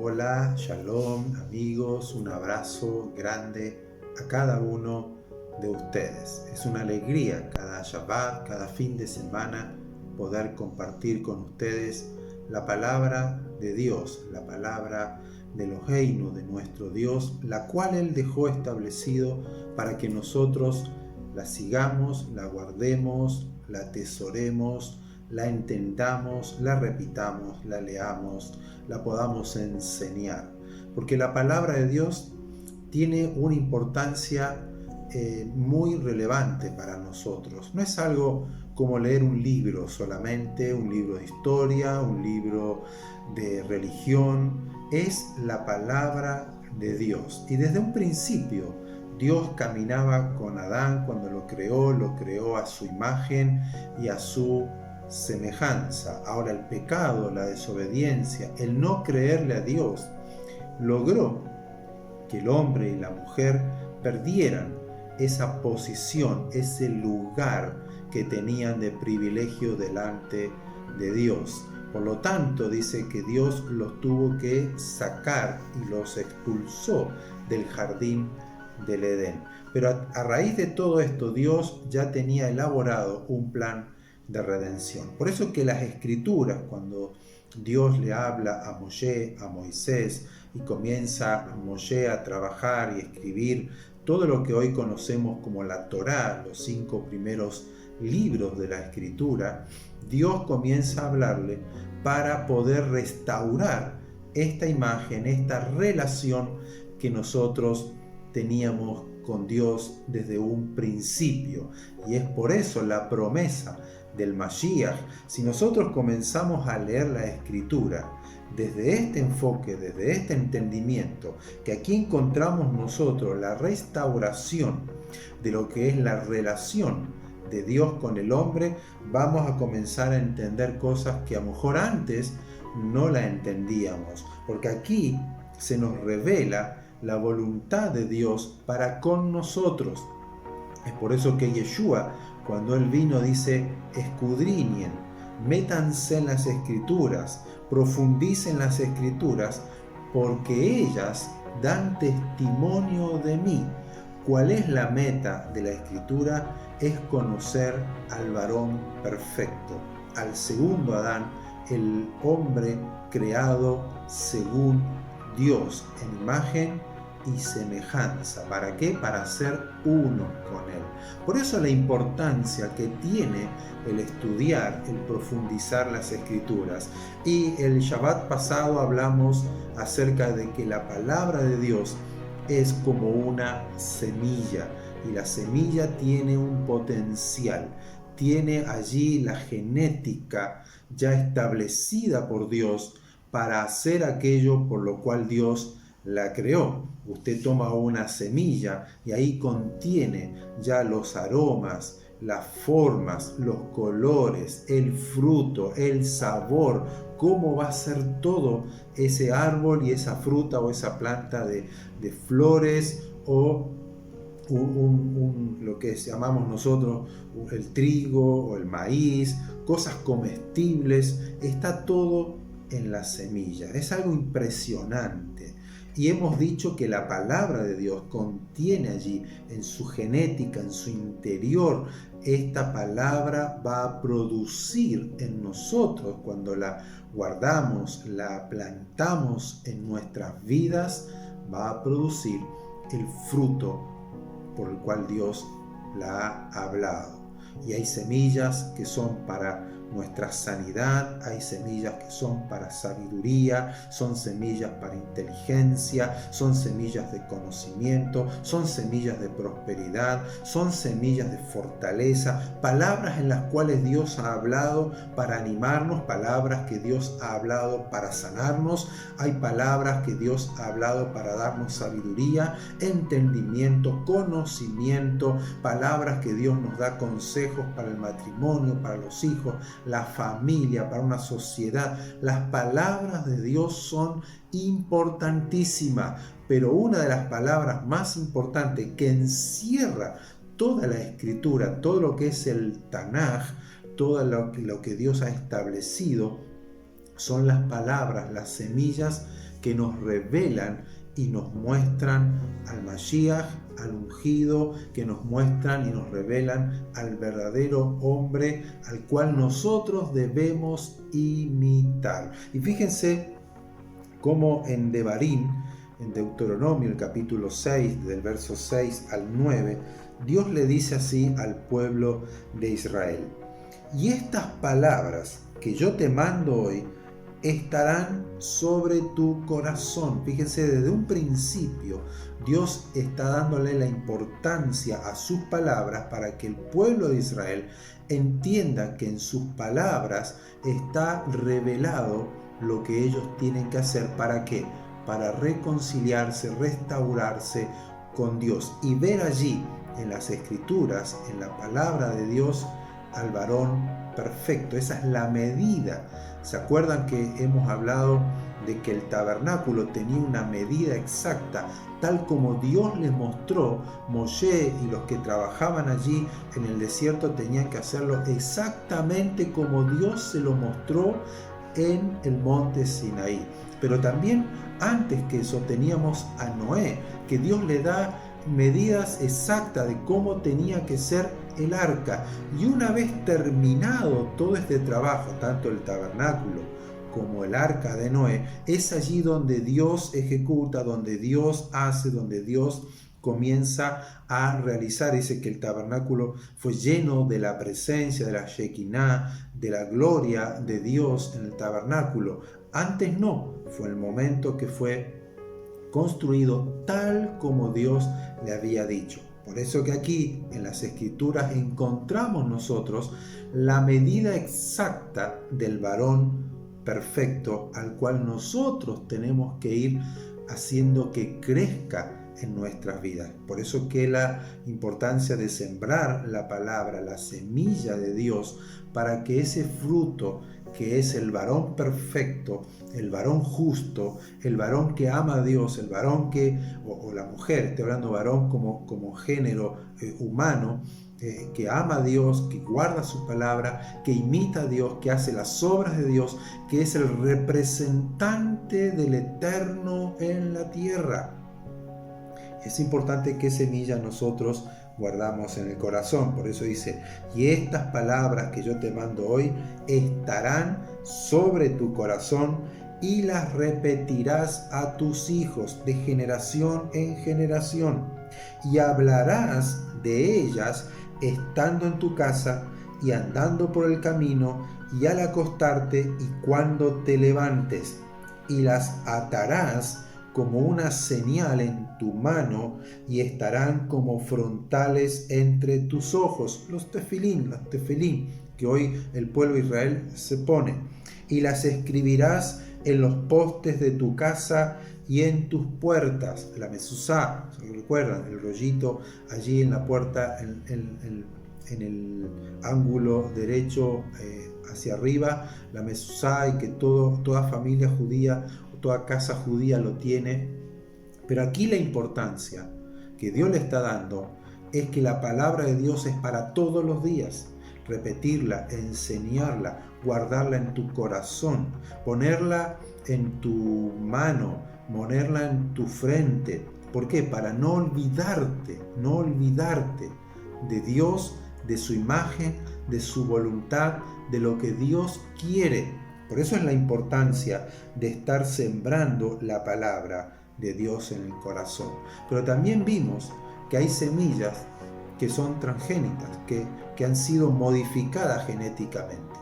Hola, shalom, amigos, un abrazo grande a cada uno de ustedes. Es una alegría cada Shabbat, cada fin de semana poder compartir con ustedes la palabra de Dios, la palabra de Eloheinu, de nuestro Dios, la cual Él dejó establecido para que nosotros la sigamos, la guardemos, la atesoremos, la entendamos, la repitamos, la leamos, la podamos enseñar. Porque la palabra de Dios tiene una importancia muy relevante para nosotros. No es algo como leer un libro solamente, un libro de historia, un libro de religión. Es la palabra de Dios. Y desde un principio Dios caminaba con Adán cuando lo creó a su imagen y a su semejanza. Ahora el pecado, la desobediencia, el no creerle a Dios, logró que el hombre y la mujer perdieran esa posición, ese lugar que tenían de privilegio delante de Dios. Por lo tanto, dice que Dios los tuvo que sacar y los expulsó del jardín del Edén. Pero a raíz de todo esto, Dios ya tenía elaborado un plan de redención. Por eso que las escrituras, cuando Dios le habla a Moisés, y comienza Moshe a trabajar y escribir todo lo que hoy conocemos como la Torá, los 5 primeros libros de la escritura, Dios comienza a hablarle para poder restaurar esta imagen, esta relación que nosotros teníamos con Dios desde un principio. Y es por eso la promesa del Mashiach. Si nosotros comenzamos a leer la escritura desde este enfoque, desde este entendimiento, que aquí encontramos nosotros la restauración de lo que es la relación de Dios con el hombre, vamos a comenzar a entender cosas que a lo mejor antes no la entendíamos, porque aquí se nos revela la voluntad de Dios para con nosotros. Es por eso que Yeshua, cuando Él vino, dice: escudriñen, métanse en las escrituras, profundicen las escrituras, porque ellas dan testimonio de mí. ¿Cuál es la meta de la escritura? Es conocer al varón perfecto, al segundo Adán, el hombre creado según Dios, en imagen y semejanza. ¿Para qué? Para ser uno con Él. Por eso la importancia que tiene el estudiar, el profundizar las escrituras. Y el Shabbat pasado hablamos acerca de que la palabra de Dios es como una semilla, y la semilla tiene un potencial, tiene allí la genética ya establecida por Dios para hacer aquello por lo cual Dios la creó. Usted toma una semilla y ahí contiene ya los aromas, las formas, los colores, el fruto, el sabor, cómo va a ser todo ese árbol y esa fruta o esa planta de flores o lo que llamamos nosotros el trigo o el maíz, cosas comestibles. Está todo en la semilla. Es algo impresionante. Y hemos dicho que la palabra de Dios contiene allí, en su genética, en su interior, esta palabra va a producir en nosotros, cuando la guardamos, la plantamos en nuestras vidas, va a producir el fruto por el cual Dios la ha hablado. Y hay semillas que son para nuestra sanidad, hay semillas que son para sabiduría, son semillas para inteligencia, son semillas de conocimiento, son semillas de prosperidad, son semillas de fortaleza, palabras en las cuales Dios ha hablado para animarnos, palabras que Dios ha hablado para sanarnos, hay palabras que Dios ha hablado para darnos sabiduría, entendimiento, conocimiento, palabras que Dios nos da consejos para el matrimonio, para los hijos, la familia, para una sociedad. Las palabras de Dios son importantísimas, pero una de las palabras más importantes que encierra toda la escritura, todo lo que es el Tanaj, todo lo que Dios ha establecido, son las palabras, las semillas que nos revelan y nos muestran al Mashiach, al ungido, que nos muestran y nos revelan al verdadero hombre al cual nosotros debemos imitar. Y fíjense cómo en Devarim, en Deuteronomio, el capítulo 6, del verso 6 al 9, Dios le dice así al pueblo de Israel: y estas palabras que yo te mando hoy estarán sobre tu corazón. Fíjense, desde un principio Dios está dándole la importancia a sus palabras para que el pueblo de Israel entienda que en sus palabras está revelado lo que ellos tienen que hacer. ¿Para qué? Para reconciliarse, restaurarse con Dios y ver allí en las Escrituras, en la palabra de Dios, al varón perfecto. Esa es la medida. ¿Se acuerdan que hemos hablado de que el tabernáculo tenía una medida exacta, tal como Dios les mostró? Moshe y los que trabajaban allí en el desierto tenían que hacerlo exactamente como Dios se lo mostró en el monte Sinaí. Pero también antes que eso teníamos a Noé, que Dios le da medidas exactas de cómo tenía que ser el arca. Y una vez terminado todo este trabajo, tanto el tabernáculo como el arca de Noé, es allí donde Dios ejecuta, donde Dios hace, donde Dios comienza a realizar. Dice que el tabernáculo fue lleno de la presencia, de la Shekinah, de la gloria de Dios en el tabernáculo. Antes no, fue el momento que fue construido tal como Dios le había dicho. Por eso que aquí en las Escrituras encontramos nosotros la medida exacta del varón perfecto al cual nosotros tenemos que ir haciendo que crezca en nuestras vidas. Por eso que la importancia de sembrar la palabra, la semilla de Dios, para que ese fruto que es el varón perfecto, el varón justo, el varón que ama a Dios, el varón que, o la mujer, estoy hablando varón como género humano, que ama a Dios, que guarda su palabra, que imita a Dios, que hace las obras de Dios, que es el representante del Eterno en la tierra. Es importante qué semilla nosotros guardamos en el corazón. Por eso dice: y estas palabras que yo te mando hoy estarán sobre tu corazón y las repetirás a tus hijos de generación en generación, y hablarás de ellas estando en tu casa y andando por el camino y al acostarte y cuando te levantes, y las atarás como una señal en tu mano y estarán como frontales entre tus ojos. Los tefilín que hoy el pueblo de Israel se pone. Y las escribirás en los postes de tu casa y en tus puertas. La mezuzá, ¿se recuerdan? El rollito allí en la puerta, en el ángulo derecho hacia arriba, la mezuzá, y que toda familia judía, toda casa judía lo tiene. Pero aquí la importancia que Dios le está dando es que la palabra de Dios es para todos los días. Repetirla, enseñarla, guardarla en tu corazón, ponerla en tu mano, ponerla en tu frente. ¿Por qué? Para no olvidarte de Dios, de su imagen, de su voluntad, de lo que Dios quiere. Por eso es la importancia de estar sembrando la palabra de Dios en el corazón. Pero también vimos que hay semillas que son transgénitas, que han sido modificadas genéticamente,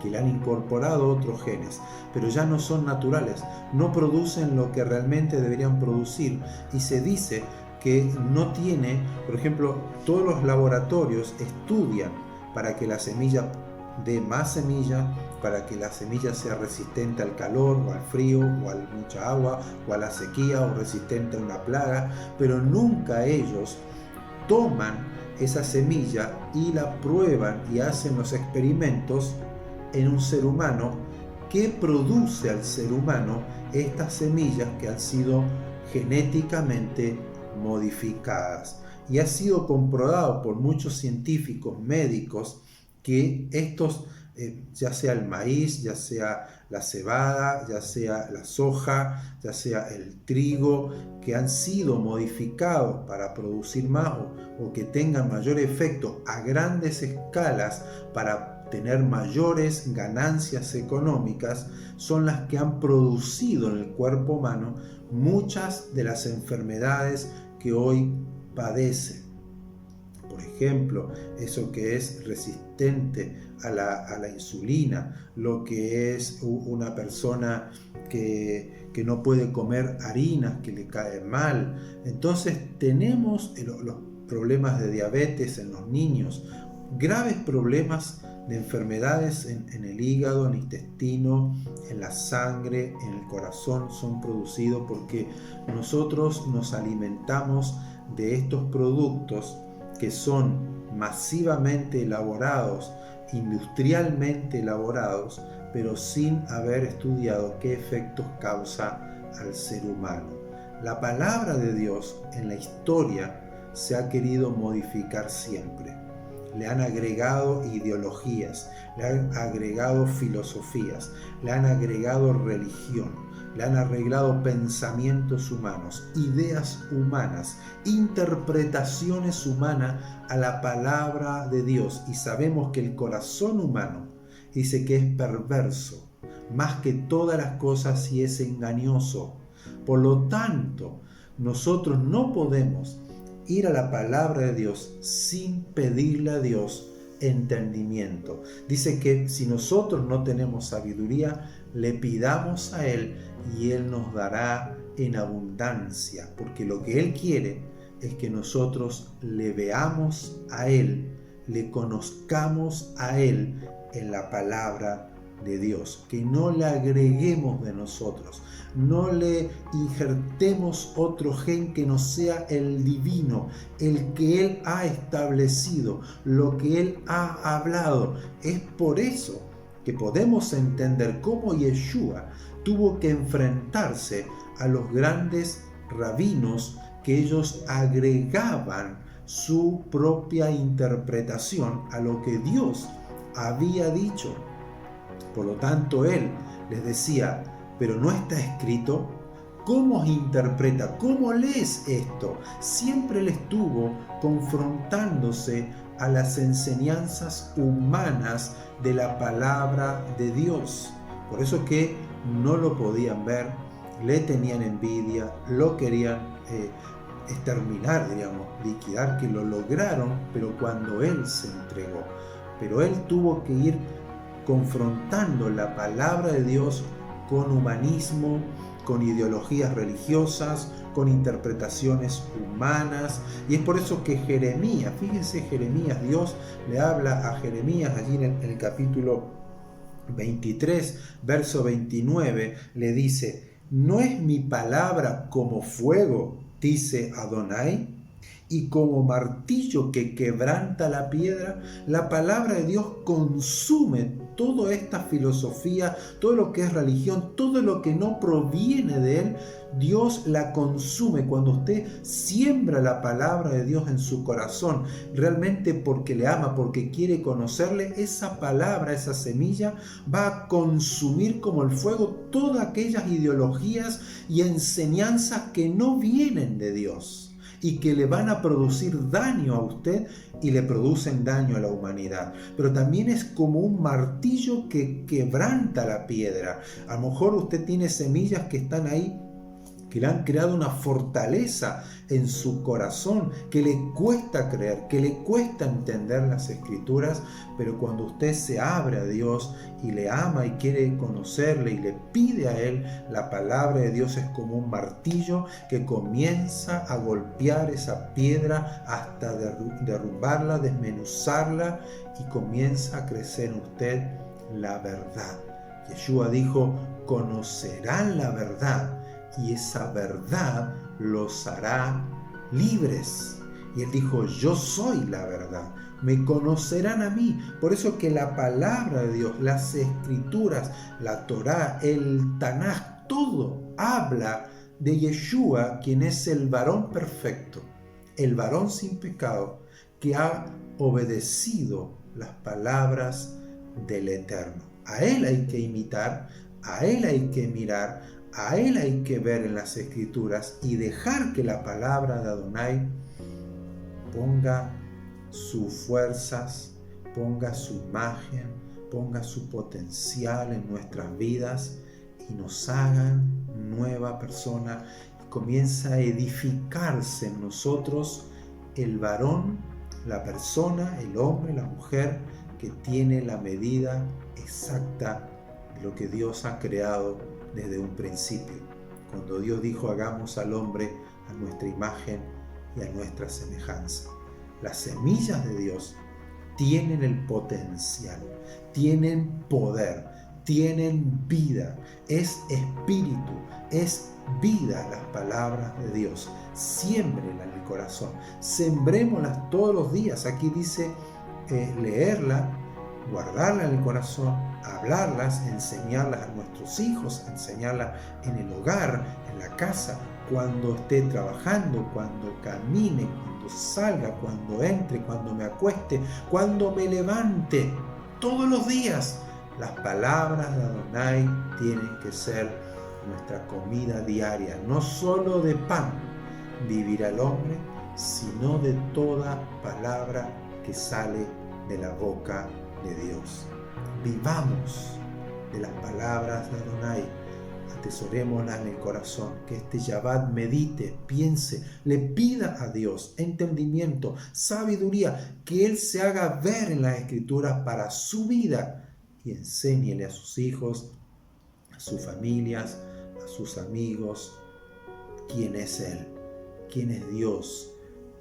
que le han incorporado otros genes, pero ya no son naturales, no producen lo que realmente deberían producir. Y se dice que no tiene, por ejemplo, todos los laboratorios estudian para que la semilla dé más semilla, para que la semilla sea resistente al calor o al frío o a mucha agua o a la sequía, o resistente a una plaga, pero nunca ellos toman esa semilla y la prueban y hacen los experimentos en un ser humano que produce al ser humano estas semillas que han sido genéticamente modificadas. Y ha sido comprobado por muchos científicos médicos que estos, ya sea el maíz, ya sea la cebada, ya sea la soja, ya sea el trigo, que han sido modificados para producir más o que tengan mayor efecto a grandes escalas para tener mayores ganancias económicas, son las que han producido en el cuerpo humano muchas de las enfermedades que hoy padece. Por ejemplo, eso que es resistente a la insulina, lo que es una persona que no puede comer harinas, que le cae mal. Entonces tenemos los problemas de diabetes en los niños, graves problemas de enfermedades en el hígado, en el intestino, en la sangre, en el corazón, son producidos porque nosotros nos alimentamos de estos productos que son masivamente elaborados, industrialmente elaborados, pero sin haber estudiado qué efectos causa al ser humano. La palabra de Dios en la historia se ha querido modificar siempre. Le han agregado ideologías, le han agregado filosofías, le han agregado religión, le han arreglado pensamientos humanos, ideas humanas, interpretaciones humanas a la palabra de Dios. Y sabemos que el corazón humano dice que es perverso, más que todas las cosas, y es engañoso. Por lo tanto, nosotros no podemos ir a la palabra de Dios sin pedirle a Dios entendimiento. Dice que si nosotros no tenemos sabiduría, le pidamos a Él y Él nos dará en abundancia, porque lo que Él quiere es que nosotros le veamos a Él, le conozcamos a Él en la palabra de Dios, que no le agreguemos de nosotros, no le injertemos otro gen que no sea el divino, el que Él ha establecido, lo que Él ha hablado. Es por eso que podemos entender cómo Yeshua tuvo que enfrentarse a los grandes rabinos, que ellos agregaban su propia interpretación a lo que Dios había dicho. Por lo tanto, él les decía, pero no está escrito. ¿Cómo interpreta? ¿Cómo lees esto? Siempre él estuvo confrontándose a las enseñanzas humanas de la palabra de Dios. Por eso que no lo podían ver, le tenían envidia, lo querían exterminar, liquidar, que lo lograron, pero cuando él se entregó. Pero él tuvo que ir confrontando la palabra de Dios con humanismo, con ideologías religiosas, con interpretaciones humanas. Y es por eso que Jeremías, fíjense, Jeremías, Dios le habla a Jeremías allí en el capítulo 23, verso 29, le dice: ¿no es mi palabra como fuego, dice Adonai, y como martillo que quebranta la piedra? La palabra de Dios consume toda esta filosofía, todo lo que es religión, todo lo que no proviene de Él. Dios la consume cuando usted siembra la palabra de Dios en su corazón, realmente porque le ama, porque quiere conocerle. Esa palabra, esa semilla, va a consumir como el fuego todas aquellas ideologías y enseñanzas que no vienen de Dios y que le van a producir daño a usted y le producen daño a la humanidad. Pero también es como un martillo que quebranta la piedra. A lo mejor usted tiene semillas que están ahí, que le han creado una fortaleza en su corazón, que le cuesta creer, que le cuesta entender las Escrituras, pero cuando usted se abre a Dios y le ama y quiere conocerle y le pide a Él, la palabra de Dios es como un martillo que comienza a golpear esa piedra hasta derrumbarla, desmenuzarla, y comienza a crecer en usted la verdad. Yeshua dijo: conocerán la verdad, y esa verdad los hará libres. Y él dijo: yo soy la verdad, me conocerán a mí. Por eso que la palabra de Dios, las Escrituras, la Torá, el Tanaj, todo habla de Yeshua, quien es el varón perfecto, el varón sin pecado, que ha obedecido las palabras del Eterno. A Él hay que imitar, a Él hay que mirar, a Él hay que ver en las Escrituras y dejar que la palabra de Adonai ponga sus fuerzas, ponga su imagen, ponga su potencial en nuestras vidas y nos hagan nueva persona y comienza a edificarse en nosotros el varón, la persona, el hombre, la mujer que tiene la medida exacta de lo que Dios ha creado desde un principio. Cuando Dios dijo hagamos al hombre a nuestra imagen y a nuestra semejanza. Las semillas de Dios tienen el potencial, tienen poder, tienen vida, es espíritu, es vida las palabras de Dios. Siémbrelas en el corazón, sembrémoslas todos los días. Aquí dice leerla, guardarla en el corazón, hablarlas, enseñarlas a nuestros hijos, enseñarlas en el hogar, en la casa, cuando esté trabajando, cuando camine, cuando salga, cuando entre, cuando me acueste, cuando me levante, todos los días. Las palabras de Adonai tienen que ser nuestra comida diaria, no solo de pan vivirá el hombre, sino de toda palabra que sale de la boca de Dios. Vivamos de las palabras de Adonai, atesorémoslas en el corazón, que este Shabbat medite, piense, le pida a Dios entendimiento, sabiduría, que Él se haga ver en las Escrituras para su vida y enséñele a sus hijos, a sus familias, a sus amigos, quién es Él, quién es Dios,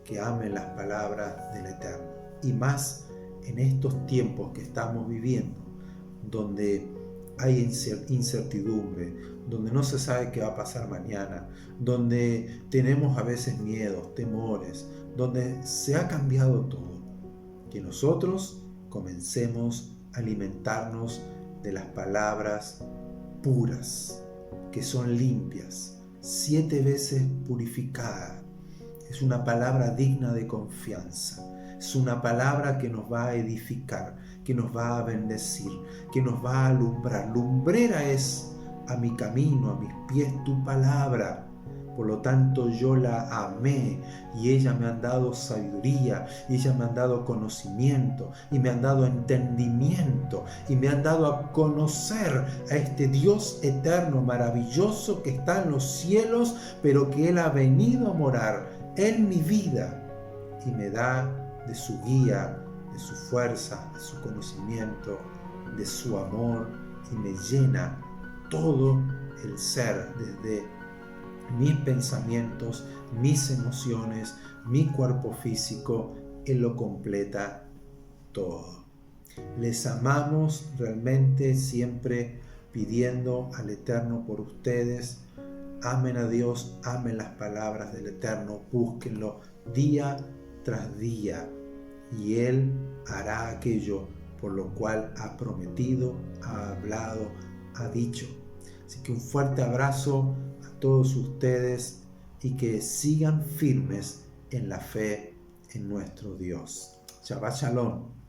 que amen las palabras del Eterno. Y más en estos tiempos que estamos viviendo, donde hay incertidumbre, donde no se sabe qué va a pasar mañana, donde tenemos a veces miedos, temores, donde se ha cambiado todo. Que nosotros comencemos a alimentarnos de las palabras puras, que son limpias, 7 veces purificadas. Es una palabra digna de confianza. Es una palabra que nos va a edificar, que nos va a bendecir, que nos va a alumbrar. Lumbrera es a mi camino, a mis pies tu palabra. Por lo tanto yo la amé y ella me ha dado sabiduría, y ella me ha dado conocimiento, y me han dado entendimiento, y me han dado a conocer a este Dios eterno, maravilloso, que está en los cielos, pero que Él ha venido a morar en mi vida y me da de su guía, de su fuerza, de su conocimiento, de su amor, y me llena todo el ser, desde mis pensamientos, mis emociones, mi cuerpo físico. Él lo completa todo. Les amamos realmente, siempre pidiendo al Eterno por ustedes. Amen a Dios, amen las palabras del Eterno, búsquenlo día tras día, y Él hará aquello por lo cual ha prometido, ha hablado, ha dicho. Así que un fuerte abrazo a todos ustedes y que sigan firmes en la fe en nuestro Dios. Shabbat Shalom.